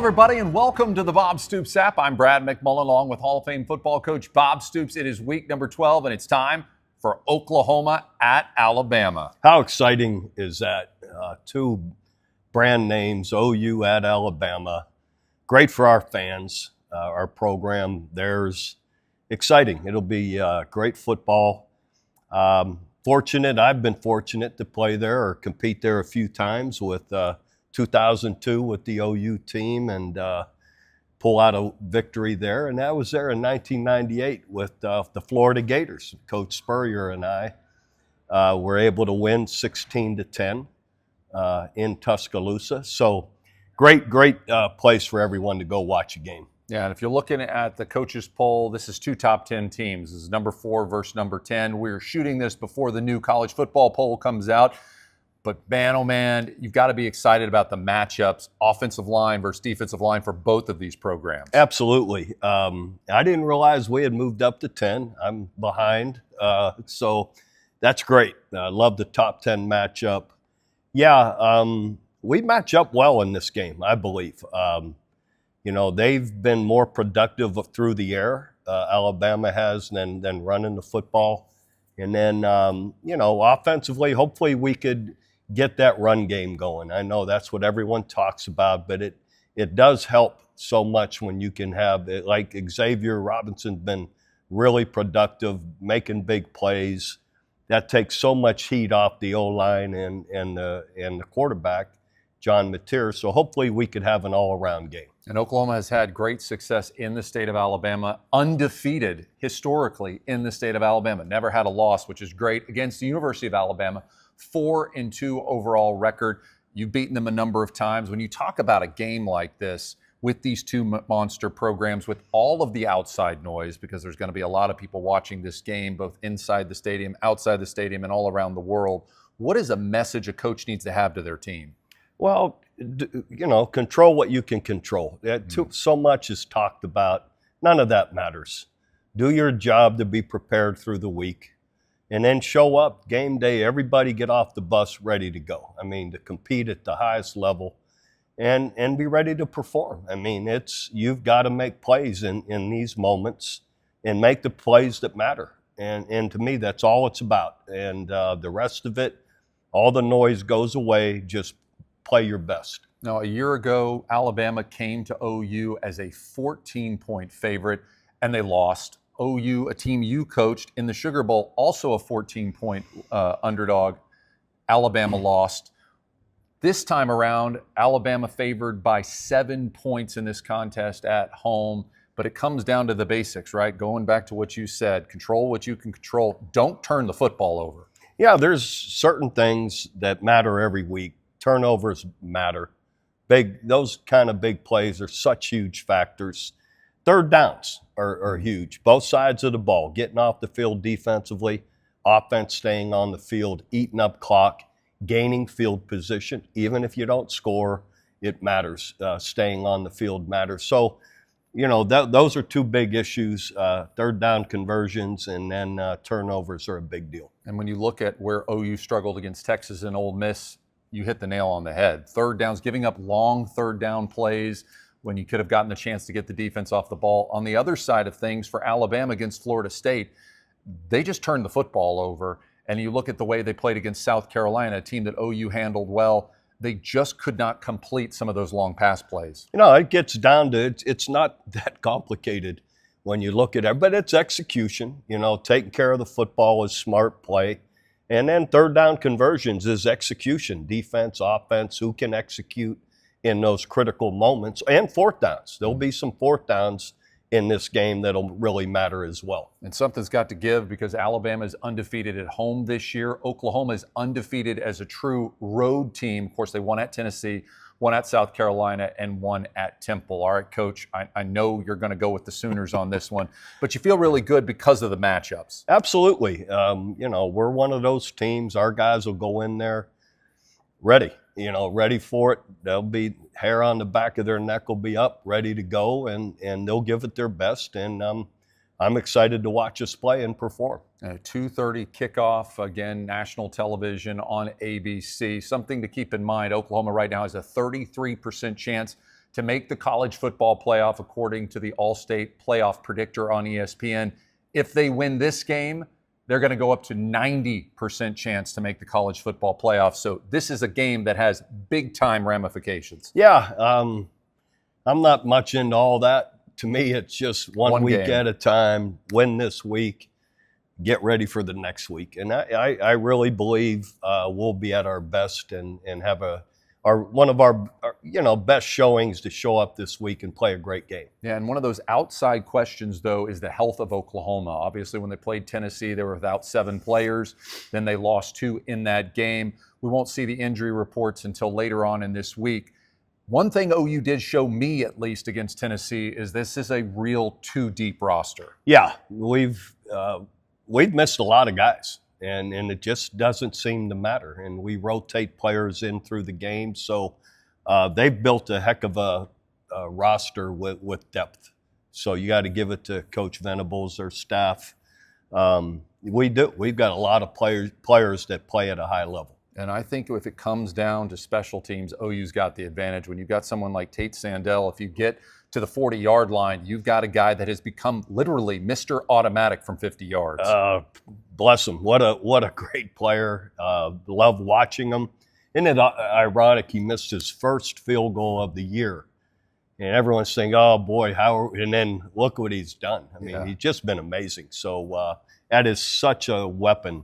everybody, and welcome to the Bob Stoops app. I'm Brad McMullen, along with Hall of Fame football coach Bob Stoops. It is week number 12, and it's time for Oklahoma at Alabama. How exciting is that? Two brand names, OU at Alabama. Great for our fans, our program, theirs. Exciting. It'll be great football. I've been fortunate to play there or compete there a few times with 2002 with the OU team and pull out a victory there. And that was there in 1998 with the Florida Gators. Coach Spurrier and I were able to win 16-10 in Tuscaloosa. So great place for everyone to go watch a game. Yeah, and if you're looking at the coaches poll, this is two top 10 teams. This is number 4 versus number 10. We're shooting this before the new college football poll comes out. But man, oh man, you've got to be excited about the matchups, offensive line versus defensive line for both of these programs. Absolutely. I didn't realize we had moved up to 10. I'm behind. So that's great. I love the top 10 matchup. Yeah, we match up well in this game, I believe. They've been more productive through the air, Alabama has, than running the football. And then, offensively, hopefully we could get that run game going. I know that's what everyone talks about, but it does help so much when you can have it. Like Xavier Robinson's been really productive, making big plays. That takes so much heat off the O-line and the quarterback, John Mateer. So hopefully we could have an all-around game. And Oklahoma has had great success in the state of Alabama, undefeated historically in the state of Alabama. Never had a loss, which is great, against the University of Alabama. 4-2 overall record. You've beaten them a number of times. When you talk about a game like this with these two monster programs, with all of the outside noise, because there's going to be a lot of people watching this game, both inside the stadium, outside the stadium, and all around the world, what is a message a coach needs to have to their team? Well, control what you can control. So much is talked about. None of that matters. Do your job to be prepared through the week. And then show up game day, everybody get off the bus ready to go. I mean, to compete at the highest level and be ready to perform. I mean, you've got to make plays in these moments and make the plays that matter. And to me, that's all it's about. And the rest of it, all the noise goes away. Just play your best. Now, a year ago, Alabama came to OU as a 14-point favorite, and they lost. OU, a team you coached in the Sugar Bowl, also a 14-point underdog. Alabama lost. This time around, Alabama favored by 7 points in this contest at home. But it comes down to the basics, right? Going back to what you said, control what you can control. Don't turn the football over. Yeah, there's certain things that matter every week. Turnovers matter. Those kind of big plays are such huge factors. Third downs are huge. Both sides of the ball, getting off the field defensively, offense staying on the field, eating up clock, gaining field position. Even if you don't score, it matters. Staying on the field matters. So, those are two big issues. Third down conversions and then turnovers are a big deal. And when you look at where OU struggled against Texas and Ole Miss, you hit the nail on the head. Third downs, giving up long third down plays when you could have gotten the chance to get the defense off the ball. On the other side of things, for Alabama against Florida State, they just turned the football over. And you look at the way they played against South Carolina, a team that OU handled well. They just could not complete some of those long pass plays. It gets down to it's not that complicated when you look at it, but it's execution. Taking care of the football is smart play. And then third down conversions is execution, defense, offense, who can execute in those critical moments, and fourth downs. There'll be some fourth downs in this game that'll really matter as well. And something's got to give because Alabama is undefeated at home this year. Oklahoma is undefeated as a true road team. Of course, they won at Tennessee, one at South Carolina, and one at Temple. All right, Coach, I know you're going to go with the Sooners on this one, but you feel really good because of the matchups. Absolutely. We're one of those teams. Our guys will go in there ready. Ready for it. They'll be hair on the back of their neck will be up, ready to go, and they'll give it their best. And I'm excited to watch us play and perform. 2:30 kickoff, again, national television on ABC. Something to keep in mind, Oklahoma right now has a 33% chance to make the college football playoff, according to the All-State Playoff Predictor on ESPN. If they win this game, they're going to go up to 90% chance to make the college football playoff. So this is a game that has big-time ramifications. Yeah, I'm not much into all that. To me, it's just one week game at a time. Win this week, get ready for the next week. And I really believe we'll be at our best and have one of our best showings to show up this week and play a great game. Yeah, and one of those outside questions, though, is the health of Oklahoma. Obviously, when they played Tennessee, they were without 7 players. Then they lost 2 in that game. We won't see the injury reports until later on in this week. One thing OU did show me, at least, against Tennessee is this is a real 2-deep roster. Yeah, we've missed a lot of guys. And it just doesn't seem to matter. And we rotate players in through the game. So they've built a heck of a roster with depth. So you got to give it to Coach Venables, their staff. We do. We've got a lot of players that play at a high level. And I think if it comes down to special teams, OU's got the advantage. When you've got someone like Tate Sandell, if you get to the 40-yard line, you've got a guy that has become literally Mr. Automatic from 50 yards. Bless him. What a great player. Love watching him. Isn't it ironic he missed his first field goal of the year? And everyone's saying, oh, boy, and then look what he's done. I mean, He's just been amazing. So that is such a weapon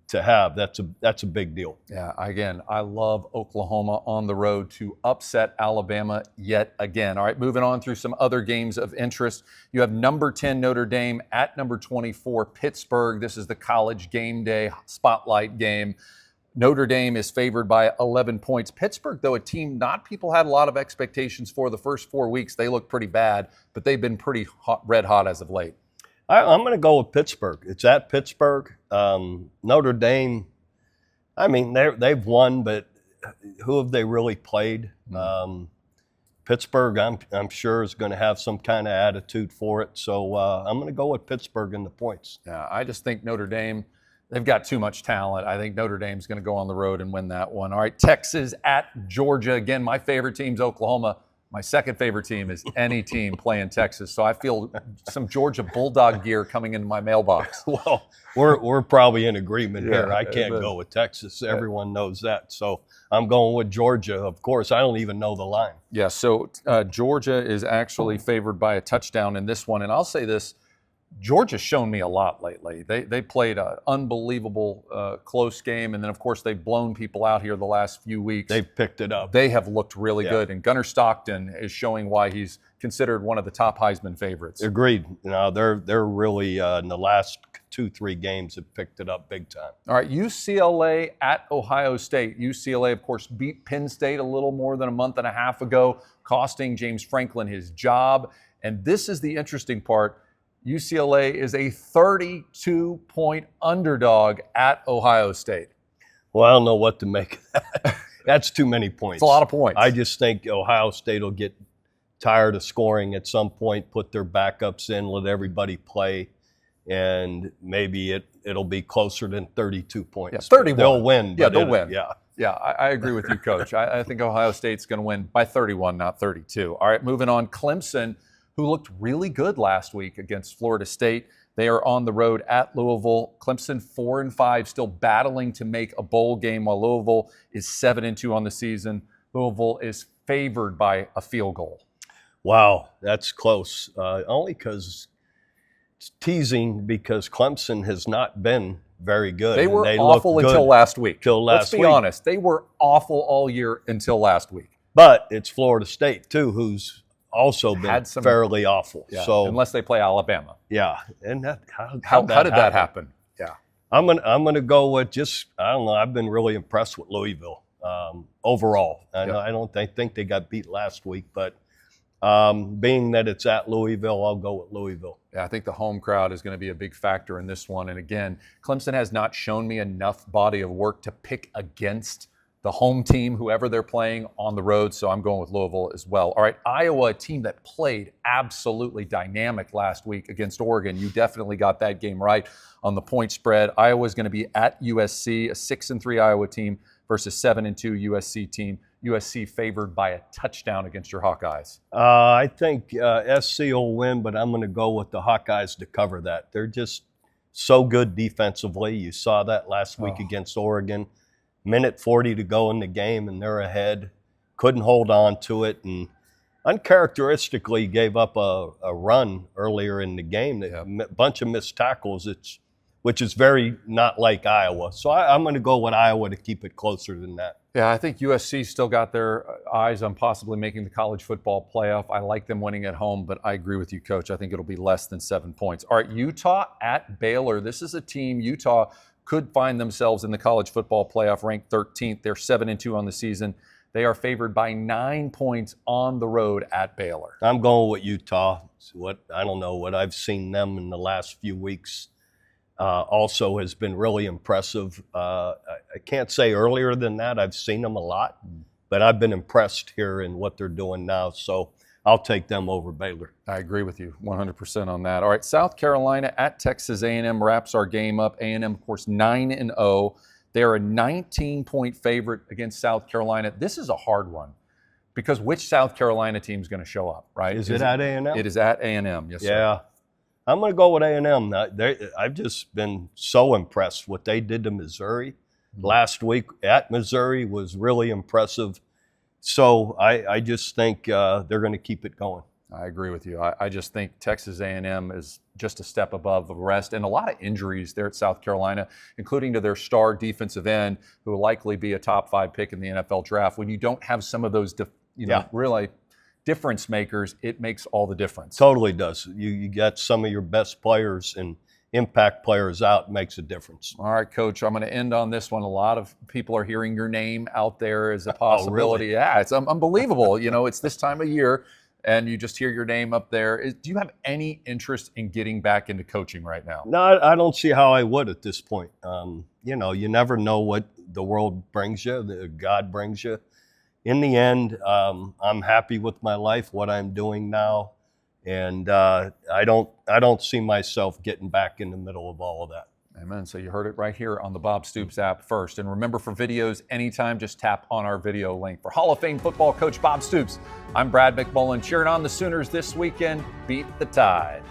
to have. That's a big deal. Yeah, again, I love Oklahoma on the road to upset Alabama yet again. All right, moving on through some other games of interest. You have number 10 Notre Dame at number 24 Pittsburgh. This is the college game day spotlight game. Notre Dame is favored by 11 points. Pittsburgh, though, a team not people had a lot of expectations for the first 4 weeks. They look pretty bad, but they've been pretty red hot as of late. I'm going to go with Pittsburgh. It's at Pittsburgh. Notre Dame, I mean, they've won, but who have they really played? Pittsburgh, I'm sure, is going to have some kind of attitude for it. So I'm going to go with Pittsburgh in the points. Yeah, I just think Notre Dame, they've got too much talent. I think Notre Dame's going to go on the road and win that one. All right, Texas at Georgia. Again, my favorite team's Oklahoma. My second favorite team is any team playing Texas. So I feel some Georgia Bulldog gear coming into my mailbox. Well, we're probably in agreement here. I can't go with Texas. Everyone knows that. So I'm going with Georgia. Of course, I don't even know the line. Yeah, so Georgia is actually favored by a touchdown in this one. And I'll say this, Georgia's shown me a lot lately. They played an unbelievable close game, and then, of course, they've blown people out here the last few weeks. They've picked it up. They have looked really good, and Gunnar Stockton is showing why he's considered one of the top Heisman favorites. Agreed. No, they're really, in the last 2-3 games, have picked it up big time. All right, UCLA at Ohio State. UCLA, of course, beat Penn State a little more than a month and a half ago, costing James Franklin his job. And this is the interesting part. UCLA is a 32-point underdog at Ohio State. Well, I don't know what to make of that. That's too many points. It's a lot of points. I just think Ohio State will get tired of scoring at some point, put their backups in, let everybody play, and maybe it'll be closer than 32 points. Yeah, 31. They'll win. Yeah, they'll win. Yeah, I agree with you, Coach. I think Ohio State's going to win by 31, not 32. All right, moving on. Clemson, who looked really good last week against Florida State. They are on the road at Louisville. Clemson 4-5, still battling to make a bowl game, while Louisville is 7-2 on the season. Louisville is favored by a field goal. Wow, that's close. Only because it's teasing because Clemson has not been very good. They were awful until last week. Let's be honest. They were awful all year until last week. But it's Florida State, too, who's also been fairly awful. Yeah, so unless they play Alabama. Yeah. And how did that happen? Yeah. I'm gonna go with I don't know. I've been really impressed with Louisville overall. I don't think they got beat last week, but being that it's at Louisville, I'll go with Louisville. Yeah, I think the home crowd is going to be a big factor in this one. And again, Clemson has not shown me enough body of work to pick against the home team, whoever they're playing on the road. So I'm going with Louisville as well. All right, Iowa, a team that played absolutely dynamic last week against Oregon. You definitely got that game right on the point spread. Iowa's going to be at USC, a 6-3 Iowa team versus 7-2 USC team. USC favored by a touchdown against your Hawkeyes. I think SC will win, but I'm going to go with the Hawkeyes to cover that. They're just so good defensively. You saw that last week against Oregon. Minute 40 to go in the game, and they're ahead. Couldn't hold on to it, and uncharacteristically gave up a run earlier in the game. A bunch of missed tackles, which is very not like Iowa. So I'm going to go with Iowa to keep it closer than that. Yeah, I think USC still got their eyes on possibly making the college football playoff. I like them winning at home, but I agree with you, Coach. I think it'll be less than 7 points. All right, Utah at Baylor. This is a team, Utah could find themselves in the college football playoff, ranked 13th. They're 7-2 on the season. They are favored by 9 points on the road at Baylor. I'm going with Utah. I don't know what I've seen them in the last few weeks. Also has been really impressive. I can't say earlier than that. I've seen them a lot, but I've been impressed here in what they're doing now. So I'll take them over Baylor. I agree with you 100% on that. All right, South Carolina at Texas A&M wraps our game up. A&M, of course, 9-0. They're a 19-point favorite against South Carolina. This is a hard one because which South Carolina team is going to show up, right? Is it at A&M? It is at A&M, yes, sir. Yeah. I'm going to go with A&M. I've just been so impressed what they did to Missouri last week at Missouri was really impressive. So I just think they're going to keep it going. I agree with you. I just think Texas A&M is just a step above the rest, and a lot of injuries there at South Carolina, including to their star defensive end, who will likely be a top 5 pick in the NFL draft. When you don't have some of those, really difference makers, it makes all the difference. Totally does. You got some of your best players and impact players out, it makes a difference. All right, Coach, I'm going to end on this one. A lot of people are hearing your name out there as a possibility. Oh, really? Yeah, it's unbelievable. It's this time of year, and you just hear your name up there. Do you have any interest in getting back into coaching right now? No, I don't see how I would at this point. You never know what the world brings you, God brings you. In the end, I'm happy with my life, what I'm doing now, and I don't see myself getting back in the middle of all of that. Amen. So you heard it right here on the Bob Stoops app first. And remember, for videos anytime, just tap on our video link. For Hall of Fame football coach Bob Stoops, I'm Brad McMullen, cheering on the Sooners this weekend. Beat the Tide.